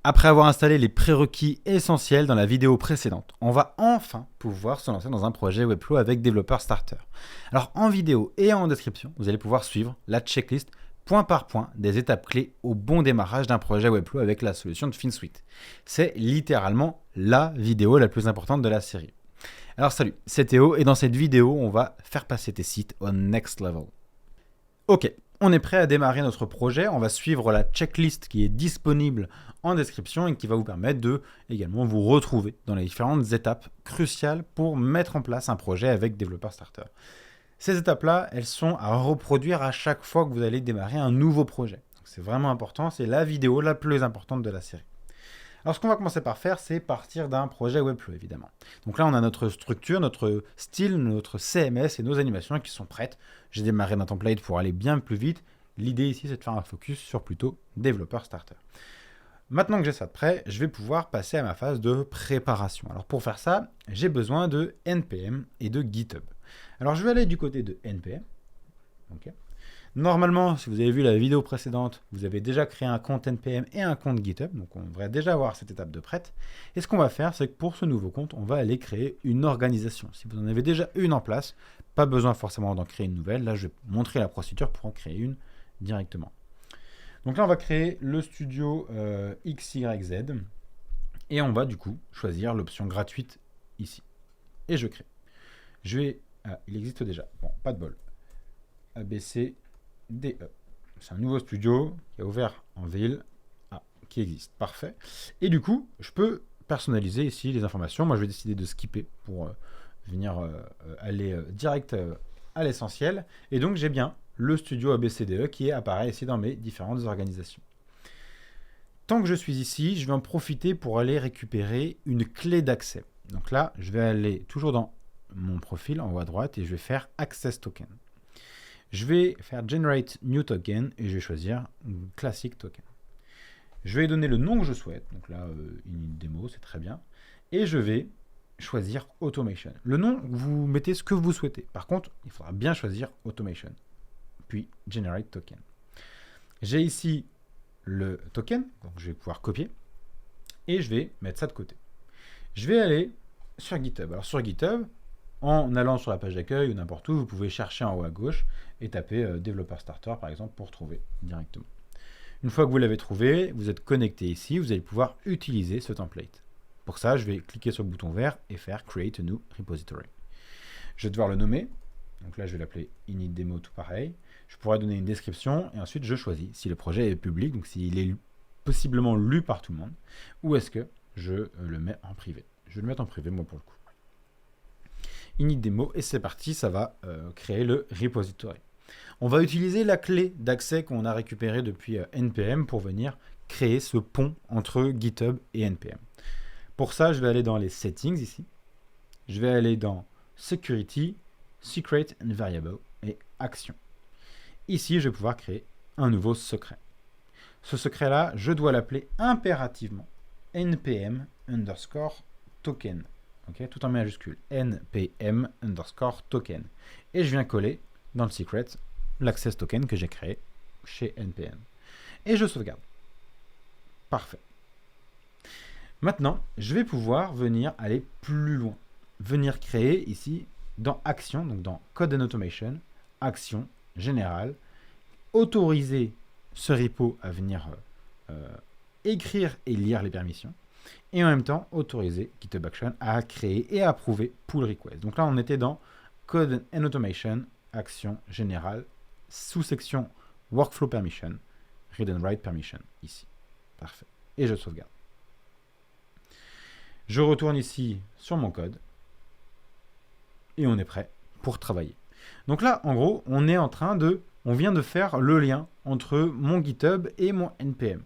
Après avoir installé les prérequis essentiels dans la vidéo précédente, on va enfin pouvoir se lancer dans un projet Webflow avec Developer Starter. Alors en vidéo et en description, vous allez pouvoir suivre la checklist point par point des étapes clés au bon démarrage d'un projet Webflow avec la solution de FinSuite. C'est littéralement la vidéo la plus importante de la série. Alors salut, c'est Théo et dans cette vidéo, on va faire passer tes sites au next level. Ok, on est prêt à démarrer notre projet. On va suivre la checklist qui est disponible en description et qui va vous permettre de également vous retrouver dans les différentes étapes cruciales pour mettre en place un projet avec Developer Starter. Ces étapes-là, elles sont à reproduire à chaque fois que vous allez démarrer un nouveau projet. C'est vraiment important, c'est la vidéo la plus importante de la série. Alors ce qu'on va commencer par faire, c'est partir d'un projet Webflow évidemment. Donc là on a notre structure, notre style, notre CMS et nos animations qui sont prêtes. J'ai démarré d'un template pour aller bien plus vite. L'idée ici c'est de faire un focus sur plutôt Developer Starter. Maintenant que j'ai ça de prêt, je vais pouvoir passer à ma phase de préparation. Alors pour faire ça, j'ai besoin de NPM et de GitHub. Alors je vais aller du côté de NPM. Okay. Normalement, si vous avez vu la vidéo précédente, vous avez déjà créé un compte NPM et un compte GitHub, donc on devrait déjà avoir cette étape de prête. Et ce qu'on va faire, c'est que pour ce nouveau compte, on va aller créer une organisation. Si vous en avez déjà une en place, pas besoin forcément d'en créer une nouvelle. Là, je vais montrer la procédure pour en créer une directement. Donc là, on va créer le studio XYZ et on va du coup choisir l'option gratuite ici. Et je crée. Je vais... Ah, il existe déjà. Bon, pas de bol. ABC DE. C'est un nouveau studio qui est ouvert en ville, qui existe. Parfait. Et du coup, je peux personnaliser ici les informations. Moi, je vais décider de skipper pour venir aller direct à l'essentiel. Et donc, j'ai bien le studio ABCDE qui apparaît ici dans mes différentes organisations. Tant que je suis ici, je vais en profiter pour aller récupérer une clé d'accès. Donc là, je vais aller toujours dans mon profil en haut à droite et je vais faire Access Token. Je vais faire Generate New Token et je vais choisir Classic Token. Je vais donner le nom que je souhaite. Donc là, une démo, c'est très bien. Et je vais choisir Automation. Le nom, vous mettez ce que vous souhaitez. Par contre, il faudra bien choisir Automation. Puis Generate Token. J'ai ici le token, donc je vais pouvoir copier. Et je vais mettre ça de côté. Je vais aller sur GitHub. Alors sur GitHub, en allant sur la page d'accueil ou n'importe où, vous pouvez chercher en haut à gauche et taper Developer Starter par exemple pour trouver directement. Une fois que vous l'avez trouvé, vous êtes connecté ici, vous allez pouvoir utiliser ce template. Pour ça, je vais cliquer sur le bouton vert et faire Create a New Repository. Je vais devoir le nommer. Donc là, je vais l'appeler initdemo tout pareil. Je pourrais donner une description et ensuite je choisis si le projet est public, donc s'il est possiblement lu par tout le monde, ou est-ce que je le mets en privé. Je vais le mettre en privé moi pour le coup. Initdemo et c'est parti, ça va créer le repository. On va utiliser la clé d'accès qu'on a récupérée depuis NPM pour venir créer ce pont entre GitHub et NPM. Pour ça, je vais aller dans les settings ici. Je vais aller dans Security, Secret and Variable et Action. Ici, je vais pouvoir créer un nouveau secret. Ce secret-là, je dois l'appeler impérativement NPM underscore token. Okay, tout en majuscule, npm underscore token. Et je viens coller dans le secret l'access token que j'ai créé chez npm. Et je sauvegarde. Parfait. Maintenant, je vais pouvoir venir aller plus loin. Venir créer ici dans Action, donc dans Code and Automation, Action générale, autoriser ce repo à venir écrire et lire les permissions. Et en même temps, autoriser GitHub Action à créer et approuver pull request. Donc là, on était dans Code and Automation, Action générale, sous-section Workflow Permission, Read and Write Permission, ici. Parfait. Et je sauvegarde. Je retourne ici sur mon code. Et on est prêt pour travailler. Donc là, en gros, on vient de faire le lien entre mon GitHub et mon NPM.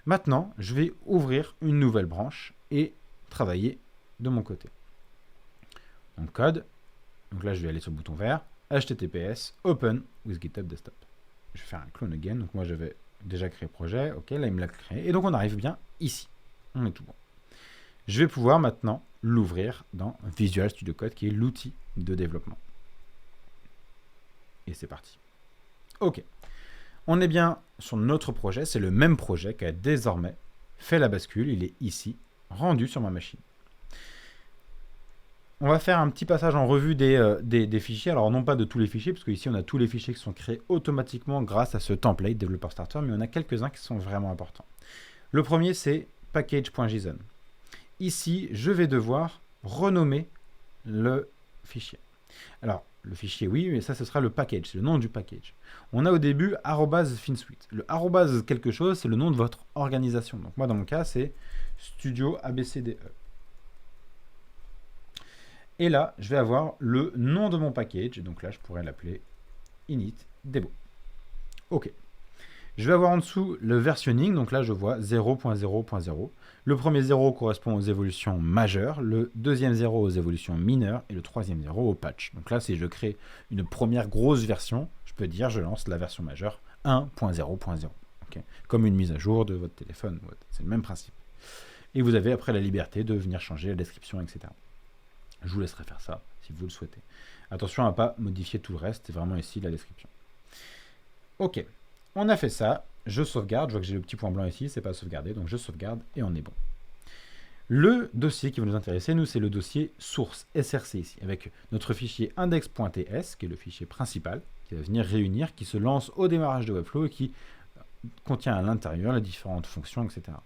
Maintenant, je vais ouvrir une nouvelle branche et travailler de mon côté. Donc code, donc là je vais aller sur le bouton vert, HTTPS, Open with GitHub Desktop. Je vais faire un clone again, donc moi j'avais déjà créé le projet, ok, là il me l'a créé, et donc on arrive bien ici, on est tout bon. Je vais pouvoir maintenant l'ouvrir dans Visual Studio Code, qui est l'outil de développement. Et c'est parti. Ok. On est bien sur notre projet, c'est le même projet qui a désormais fait la bascule, il est ici, rendu sur ma machine. On va faire un petit passage en revue des fichiers. Alors, non pas de tous les fichiers, parce qu'ici, on a tous les fichiers qui sont créés automatiquement grâce à ce template Developer Starter, mais on a quelques-uns qui sont vraiment importants. Le premier, c'est package.json. Ici, je vais devoir renommer le fichier. Alors, le fichier, oui, mais ça, ce sera le package, c'est le nom du package. On a au début @finsuite. Le arrobase quelque chose, c'est le nom de votre organisation. Donc, moi, dans mon cas, c'est Studio ABCDE. Et là, je vais avoir le nom de mon package. Donc là, je pourrais l'appeler init-debo. OK. Je vais avoir en dessous le versionning. Donc là, je vois 0.0.0. Le premier 0 correspond aux évolutions majeures, le deuxième 0 aux évolutions mineures et le troisième 0 au patch. Donc là, si je crée une première grosse version, je peux dire je lance la version majeure 1.0.0. Okay. Comme une mise à jour de votre téléphone. C'est le même principe. Et vous avez après la liberté de venir changer la description, etc. Je vous laisserai faire ça si vous le souhaitez. Attention à ne pas modifier tout le reste, c'est vraiment ici la description. Ok, on a fait ça, je sauvegarde, je vois que j'ai le petit point blanc ici, c'est pas sauvegardé, donc je sauvegarde et on est bon. Le dossier qui va nous intéresser, nous, c'est le dossier source, SRC ici, avec notre fichier index.ts, qui est le fichier principal, qui va venir réunir, qui se lance au démarrage de Webflow et qui contient à l'intérieur les différentes fonctions, etc.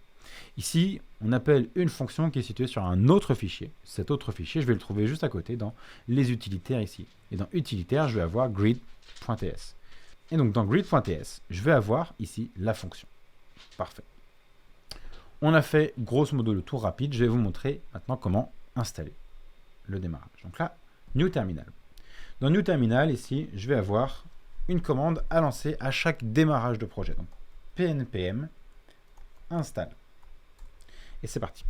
Ici, on appelle une fonction qui est située sur un autre fichier. Cet autre fichier, je vais le trouver juste à côté dans les utilitaires ici. Et dans utilitaires, je vais avoir grid.ts. Et donc dans grid.ts, je vais avoir ici la fonction. Parfait. On a fait grosso modo le tour rapide. Je vais vous montrer maintenant comment installer le démarrage. Donc là, New Terminal. Dans New Terminal, ici, je vais avoir une commande à lancer à chaque démarrage de projet. Donc pnpm install. Et c'est parti.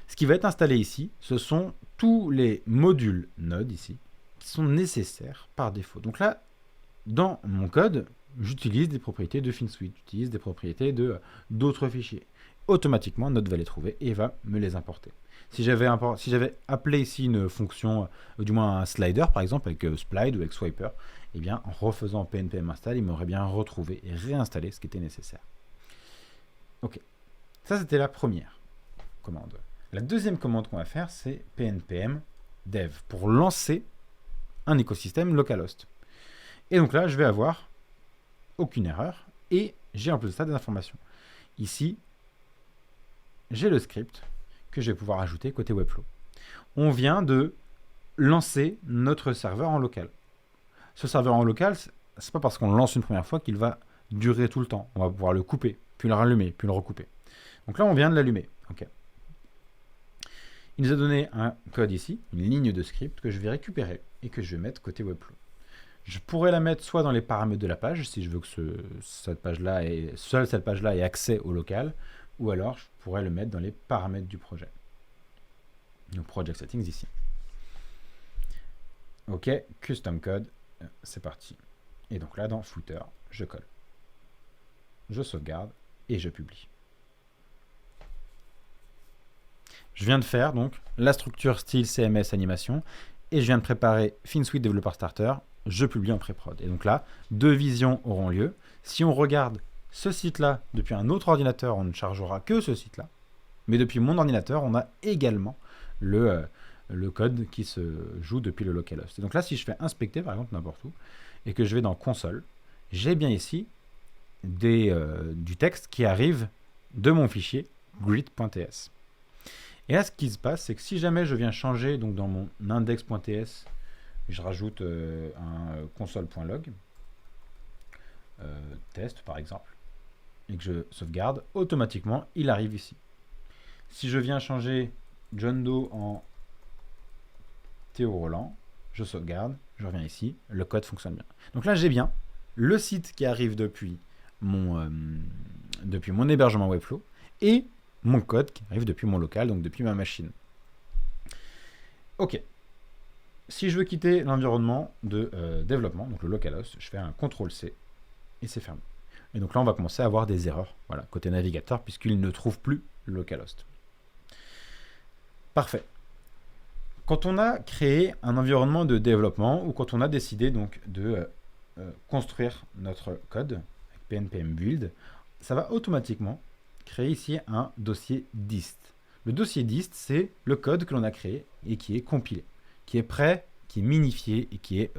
Ce qui va être installé ici, ce sont tous les modules Node ici, qui sont nécessaires par défaut. Donc là, dans mon code, j'utilise des propriétés de FinSuite, j'utilise des propriétés d'autres fichiers. Automatiquement, Node va les trouver et va me les importer. Si j'avais appelé ici une fonction, du moins un slider par exemple, avec Splide ou avec Swiper, eh bien, en refaisant pnpm install, il m'aurait bien retrouvé et réinstallé ce qui était nécessaire. Ok. Ça, c'était la première commande. La deuxième commande qu'on va faire, c'est pnpm dev pour lancer un écosystème localhost. Et donc là, je vais avoir aucune erreur et j'ai en plus de ça des informations. Ici, j'ai le script que je vais pouvoir ajouter côté Webflow. On vient de lancer notre serveur en local. Ce serveur en local, c'est pas parce qu'on le lance une première fois qu'il va durer tout le temps. On va pouvoir le couper, puis le rallumer, puis le recouper. Donc là, on vient de l'allumer. Okay. Il nous a donné un code ici, une ligne de script que je vais récupérer et que je vais mettre côté Webflow. Je pourrais la mettre soit dans les paramètres de la page, si je veux que cette page-là ait accès au local, ou alors je pourrais le mettre dans les paramètres du projet. Donc Project Settings ici. Ok, Custom Code, c'est parti. Et donc là, dans Footer, je colle. Je sauvegarde et je publie. Je viens de faire donc la structure style CMS animation et je viens de préparer FinSuite Developer Starter. Je publie en pré-prod. Et donc là, deux visions auront lieu. Si on regarde ce site-là depuis un autre ordinateur, on ne chargera que ce site-là. Mais depuis mon ordinateur, on a également le code qui se joue depuis le localhost. Et donc là, si je fais inspecter, par exemple, n'importe où, et que je vais dans console, j'ai bien ici du texte qui arrive de mon fichier grid.ts. Et là, ce qui se passe, c'est que si jamais je viens changer donc dans mon index.ts, je rajoute un console.log, test par exemple, et que je sauvegarde, automatiquement, il arrive ici. Si je viens changer John Doe en Théo Roland, je sauvegarde, je reviens ici, le code fonctionne bien. Donc là, j'ai bien le site qui arrive depuis mon hébergement Webflow et mon code qui arrive depuis mon local, donc depuis ma machine. Ok. Si je veux quitter l'environnement de développement, donc le localhost, je fais un CTRL-C et c'est fermé. Et donc là, on va commencer à avoir des erreurs, voilà, côté navigateur, puisqu'il ne trouve plus le localhost. Parfait. Quand on a créé un environnement de développement ou quand on a décidé donc de construire notre code avec pnpm build, ça va automatiquement créer ici un dossier dist. Le dossier dist, c'est le code que l'on a créé et qui est compilé, qui est prêt, qui est minifié et qui est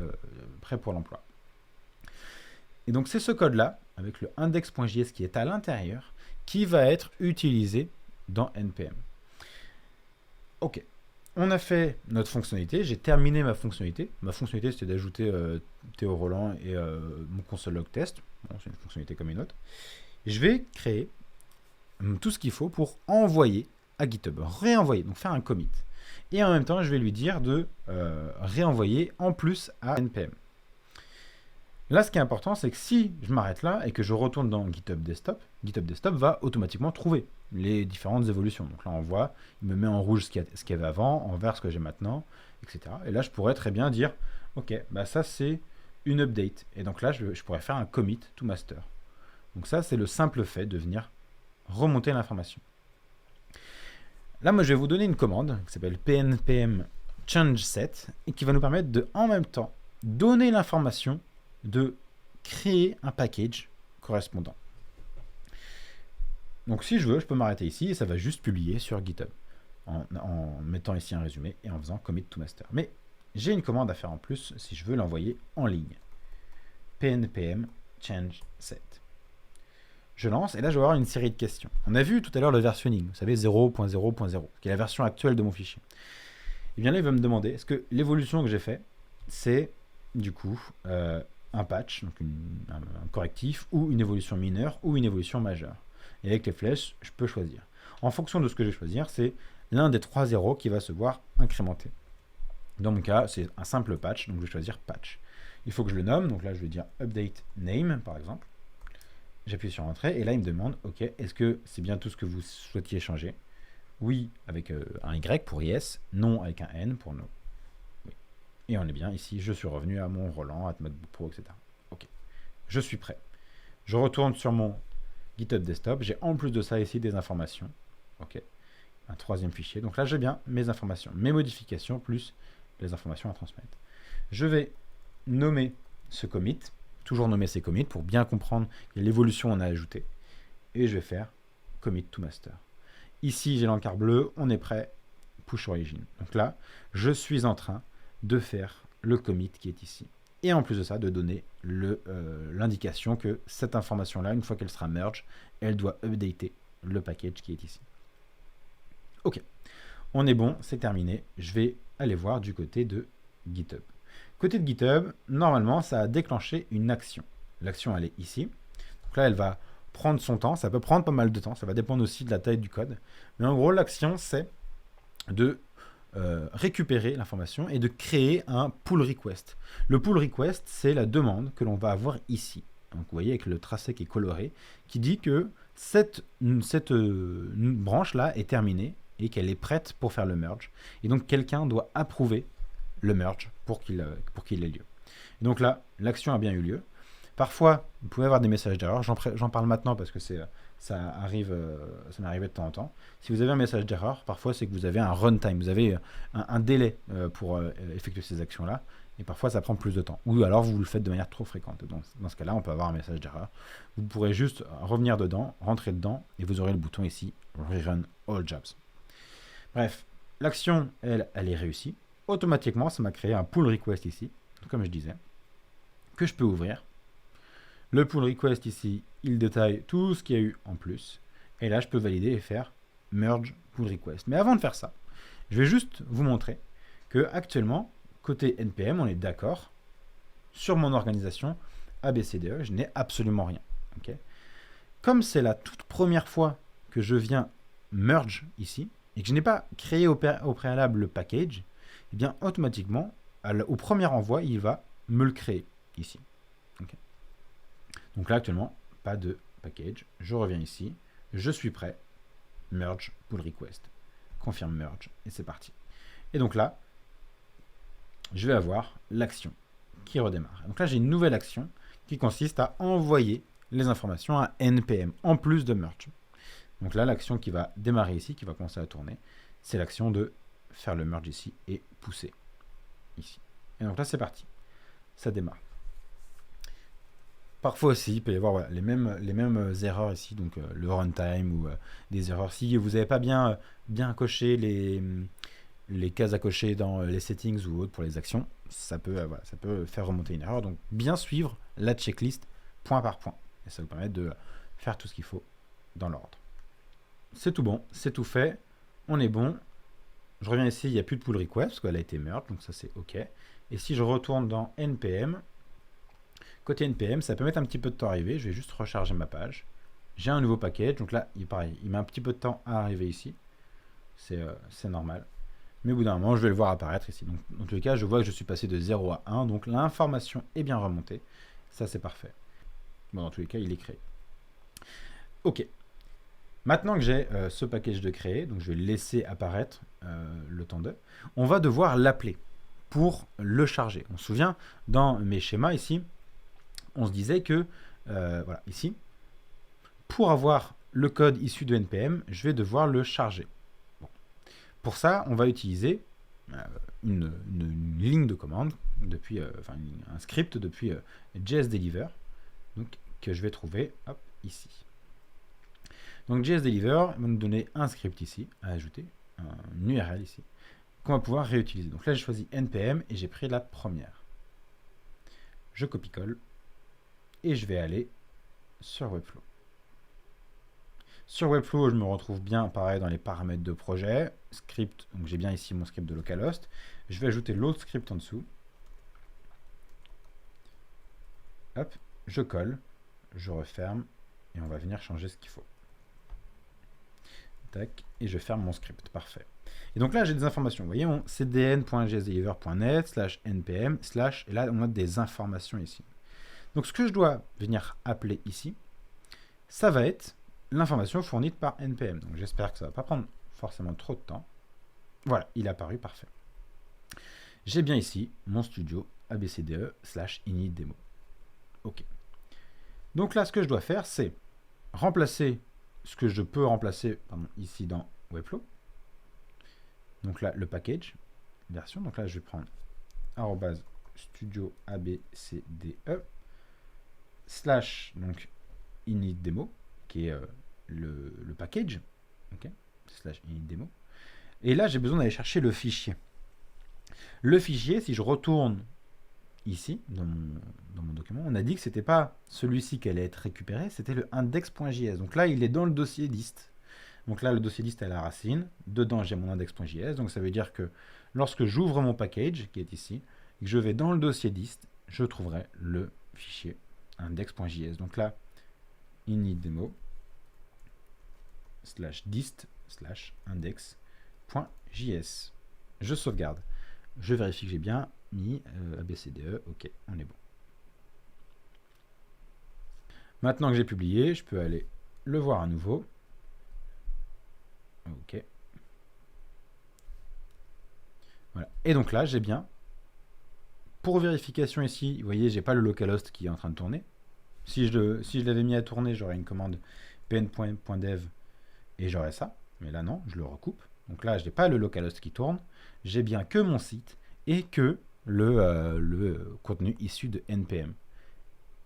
prêt pour l'emploi. Et donc c'est ce code-là, avec le index.js qui est à l'intérieur, qui va être utilisé dans NPM. Ok, on a fait notre fonctionnalité, j'ai terminé ma fonctionnalité. Ma fonctionnalité, c'était d'ajouter Théo Roland et mon console log test. Bon, c'est une fonctionnalité comme une autre. Je vais créer tout ce qu'il faut pour envoyer à GitHub, réenvoyer, donc faire un commit. Et en même temps, je vais lui dire de réenvoyer en plus à NPM. Là, ce qui est important, c'est que si je m'arrête là et que je retourne dans GitHub Desktop va automatiquement trouver les différentes évolutions. Donc là, on voit, il me met en rouge ce qu'il y avait avant, en vert ce que j'ai maintenant, etc. Et là, je pourrais très bien dire, ok, bah ça c'est une update. Et donc là, je pourrais faire un commit to master. Donc ça, c'est le simple fait de venir remonter l'information. Là, moi, je vais vous donner une commande qui s'appelle pnpm change set et qui va nous permettre de, en même temps, donner l'information de créer un package correspondant. Donc si je veux, je peux m'arrêter ici et ça va juste publier sur GitHub en mettant ici un résumé et en faisant commit to master. Mais j'ai une commande à faire en plus si je veux l'envoyer en ligne. pnpm change set. Je lance et là je vais avoir une série de questions. On a vu tout à l'heure le versionning, vous savez 0.0.0, qui est la version actuelle de mon fichier. Et bien là il va me demander, est-ce que l'évolution que j'ai fait, c'est du coup un patch, donc un correctif, ou une évolution mineure, ou une évolution majeure. Et avec les flèches, je peux choisir. En fonction de ce que je vais choisir, c'est l'un des 3 zéros qui va se voir incrémenté. Dans mon cas, c'est un simple patch, donc je vais choisir patch. Il faut que je le nomme, donc là je vais dire update name, par exemple. J'appuie sur entrée, et là il me demande, ok, est-ce que c'est bien tout ce que vous souhaitiez changer? Oui, avec un Y pour yes, non avec un N pour no. Et on est bien ici, je suis revenu à mon Roland, à MacBook Pro, etc. Ok, je suis prêt. Je retourne sur mon GitHub Desktop. J'ai en plus de ça ici des informations. Ok, un troisième fichier. Donc là, j'ai bien mes informations, mes modifications, plus les informations à transmettre. Je vais nommer ce commit, toujours nommer ces commits pour bien comprendre l'évolution qu'on a ajoutée. Et je vais faire commit to master. Ici, j'ai l'encart bleu, on est prêt, push origin. Donc là, je suis en train de faire le commit qui est ici. Et en plus de ça, de donner l'indication que cette information-là, une fois qu'elle sera merge, elle doit updater le package qui est ici. Ok, on est bon, c'est terminé. Je vais aller voir du côté de GitHub. Côté de GitHub, normalement, ça a déclenché une action. L'action, elle est ici. Donc là, elle va prendre son temps. Ça peut prendre pas mal de temps. Ça va dépendre aussi de la taille du code. Mais en gros, l'action, c'est de récupérer l'information et de créer un pull request. Le pull request, c'est la demande que l'on va avoir ici. Donc vous voyez avec le tracé qui est coloré, qui dit que cette branche-là est terminée et qu'elle est prête pour faire le merge. Et donc quelqu'un doit approuver le merge pour qu'il ait lieu. Et donc là, l'action a bien eu lieu. Parfois, vous pouvez avoir des messages d'erreur. J'en parle maintenant parce que ça m'est arrivé de temps en temps. Si vous avez un message d'erreur, parfois c'est que vous avez un runtime, vous avez un délai pour effectuer ces actions-là, et parfois ça prend plus de temps. Ou alors vous le faites de manière trop fréquente. Donc, dans ce cas-là, on peut avoir un message d'erreur. Vous pourrez juste revenir dedans, rentrer dedans, et vous aurez le bouton ici, Rerun All Jobs. Bref, l'action, elle est réussie. Automatiquement, ça m'a créé un pull request ici, comme je disais, que je peux ouvrir. Le pull request ici, il détaille tout ce qu'il y a eu en plus. Et là, je peux valider et faire merge pull request. Mais avant de faire ça, je vais juste vous montrer que actuellement, côté NPM, on est d'accord sur mon organisation ABCDE. Je n'ai absolument rien. Okay. Comme c'est la toute première fois que je viens merge ici et que je n'ai pas créé au préalable le package, eh bien automatiquement, au premier envoi, il va me le créer ici. Okay. Donc là, actuellement, pas de package. Je reviens ici. Je suis prêt. Merge, pull request. Confirme merge. Et c'est parti. Et donc là, je vais avoir l'action qui redémarre. Donc là, j'ai une nouvelle action qui consiste à envoyer les informations à NPM, en plus de merge. Donc là, l'action qui va démarrer ici, qui va commencer à tourner, c'est l'action de faire le merge ici et pousser ici. Et donc là, c'est parti. Ça démarre. Parfois aussi, il peut y avoir voilà, les mêmes erreurs ici, donc le runtime ou des erreurs. Si vous n'avez pas bien coché les cases à cocher dans les settings ou autres pour les actions, voilà, ça peut faire remonter une erreur. Donc bien suivre la checklist point par point. Et ça vous permet de faire tout ce qu'il faut dans l'ordre. C'est tout bon, c'est tout fait, on est bon. Je reviens ici, il n'y a plus de pull request parce qu'elle a été merge, donc ça c'est OK. Et si je retourne dans NPM, côté NPM, ça peut mettre un petit peu de temps à arriver. Je vais juste recharger ma page. J'ai un nouveau package, donc là, pareil, il met un petit peu de temps à arriver ici. C'est normal. Mais au bout d'un moment, je vais le voir apparaître ici. Donc, dans tous les cas, je vois que je suis passé de 0 à 1. Donc, l'information est bien remontée. Ça, c'est parfait. Bon, dans tous les cas, il est créé. OK. Maintenant que j'ai ce package de créer, donc je vais le laisser apparaître le temps de, on va devoir l'appeler pour le charger. On se souvient, dans mes schémas ici, on se disait que, voilà, ici, pour avoir le code issu de NPM, je vais devoir le charger. Bon. Pour ça, on va utiliser une ligne de commande, depuis, un script depuis JSDeliver, donc, que je vais trouver hop, ici. Donc JSDeliver va nous donner un script ici, à ajouter, une URL ici, qu'on va pouvoir réutiliser. Donc là, j'ai choisi NPM et j'ai pris la première. Je copie-colle et je vais aller sur Webflow. Sur Webflow, je me retrouve bien pareil dans les paramètres de projet. Script, donc j'ai bien ici mon script de localhost. Je vais ajouter l'autre script en dessous. Hop, je colle, je referme et on va venir changer ce qu'il faut. Tac, et je ferme mon script, parfait. Et donc là, j'ai des informations. Vous voyez, mon cdn.jsdeliver.net /npm / et là, on a des informations ici. Donc ce que je dois venir appeler ici, ça va être l'information fournie par NPM. Donc j'espère que ça ne va pas prendre forcément trop de temps. Voilà, il est apparu, parfait. J'ai bien ici mon studio abcde /initdemo. OK. Donc là, ce que je dois faire, c'est remplacer ce que je peux remplacer ici dans Webflow. Donc là, le package version. Donc là, je vais prendre @studio abcde / donc initdemo, qui est le package, okay, / initdemo. Et là, j'ai besoin d'aller chercher le fichier. Le fichier, si je retourne ici, dans mon document, on a dit que ce n'était pas celui-ci qui allait être récupéré, c'était le index.js. Donc là, il est dans le dossier dist. Donc là, le dossier dist est à la racine. Dedans, j'ai mon index.js. Donc ça veut dire que lorsque j'ouvre mon package, qui est ici, et que je vais dans le dossier dist, je trouverai le fichier index.js. Donc là, initdemo /dist /index.js. Je sauvegarde. Je vérifie que j'ai bien mis abcde. OK, on est bon. Maintenant que j'ai publié, je peux aller le voir à nouveau. OK. Voilà. Et donc là, j'ai bien, pour vérification ici, vous voyez, j'ai pas le localhost qui est en train de tourner. Si je l'avais mis à tourner, j'aurais une commande pn.dev et j'aurais ça. Mais là, non, je le recoupe. Donc là, je n'ai pas le localhost qui tourne. J'ai bien que mon site et que le contenu issu de NPM.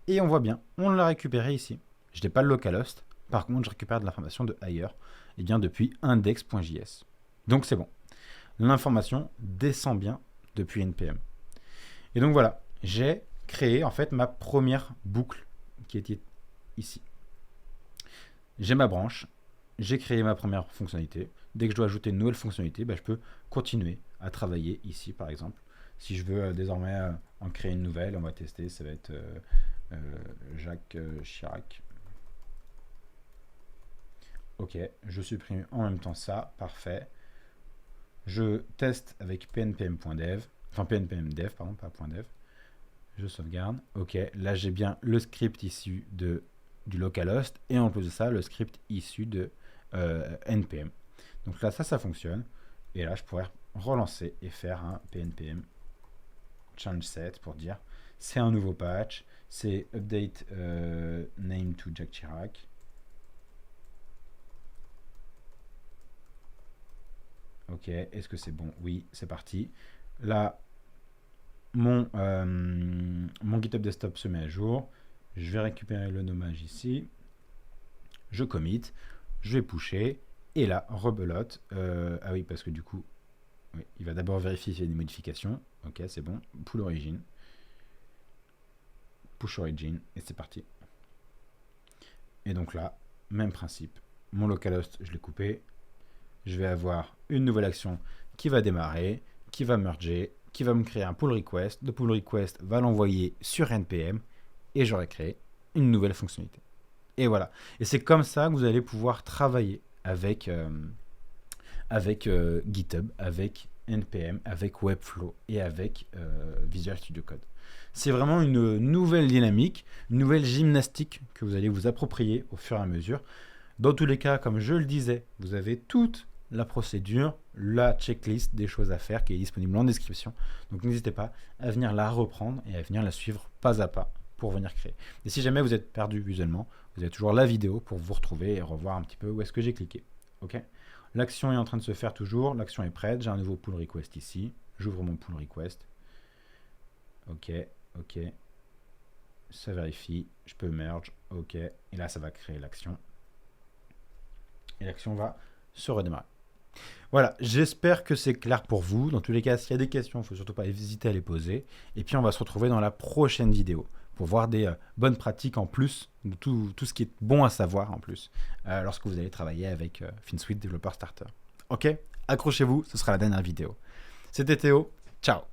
Et on voit bien, on l'a récupéré ici. Je n'ai pas le localhost. Par contre, je récupère de l'information de ailleurs. Et bien depuis index.js. Donc c'est bon. L'information descend bien depuis NPM. Et donc voilà, j'ai créé en fait ma première boucle qui était ici. J'ai ma branche, j'ai créé ma première fonctionnalité. Dès que je dois ajouter une nouvelle fonctionnalité, je peux continuer à travailler ici par exemple. Si je veux désormais en créer une nouvelle, on va tester, ça va être Jacques Chirac. OK, je supprime en même temps ça, parfait. Je teste avec pnpm.dev, enfin pnpm.dev, pardon, pas .dev. Je sauvegarde. OK, là j'ai bien le script issu du localhost et en plus de ça, le script issu de npm. Donc là, ça fonctionne. Et là, je pourrais relancer et faire un pnpm change set pour dire c'est un nouveau patch, c'est update name to Jacques Chirac. OK, est-ce que c'est bon? Oui, c'est parti. Là, mon GitHub Desktop se met à jour. Je vais récupérer le nommage ici. Je commit. Je vais pusher. Et là, rebelote. Ah oui, parce que du coup, oui, il va d'abord vérifier s'il y a des modifications. Ok, c'est bon. Pull origin. Push origin. Et c'est parti. Et donc là, même principe. Mon localhost, je l'ai coupé. Je vais avoir une nouvelle action qui va démarrer, qui va merger, qui va me créer un pull request. Le pull request va l'envoyer sur NPM et j'aurai créé une nouvelle fonctionnalité. Et voilà. Et c'est comme ça que vous allez pouvoir travailler avec GitHub, avec NPM, avec Webflow et avec Visual Studio Code. C'est vraiment une nouvelle dynamique, une nouvelle gymnastique que vous allez vous approprier au fur et à mesure. Dans tous les cas, comme je le disais, vous avez toute la procédure, la checklist des choses à faire qui est disponible en description. Donc n'hésitez pas à venir la reprendre et à venir la suivre pas à pas pour venir créer. Et si jamais vous êtes perdu visuellement, vous avez toujours la vidéo pour vous retrouver et revoir un petit peu où est-ce que j'ai cliqué. Ok ? L'action est en train de se faire toujours, l'action est prête, j'ai un nouveau pull request ici, j'ouvre mon pull request. Ok, ok, ça vérifie, je peux merge, ok, et là ça va créer l'action. Et l'action va se redémarrer. Voilà, j'espère que c'est clair pour vous. Dans tous les cas, s'il y a des questions, il ne faut surtout pas hésiter à les poser. Et puis on va se retrouver dans la prochaine vidéo pour voir des bonnes pratiques en plus, de tout ce qui est bon à savoir en plus, lorsque vous allez travailler avec FinSuite Developer Starter. Ok, accrochez-vous, ce sera la dernière vidéo. C'était Théo, ciao.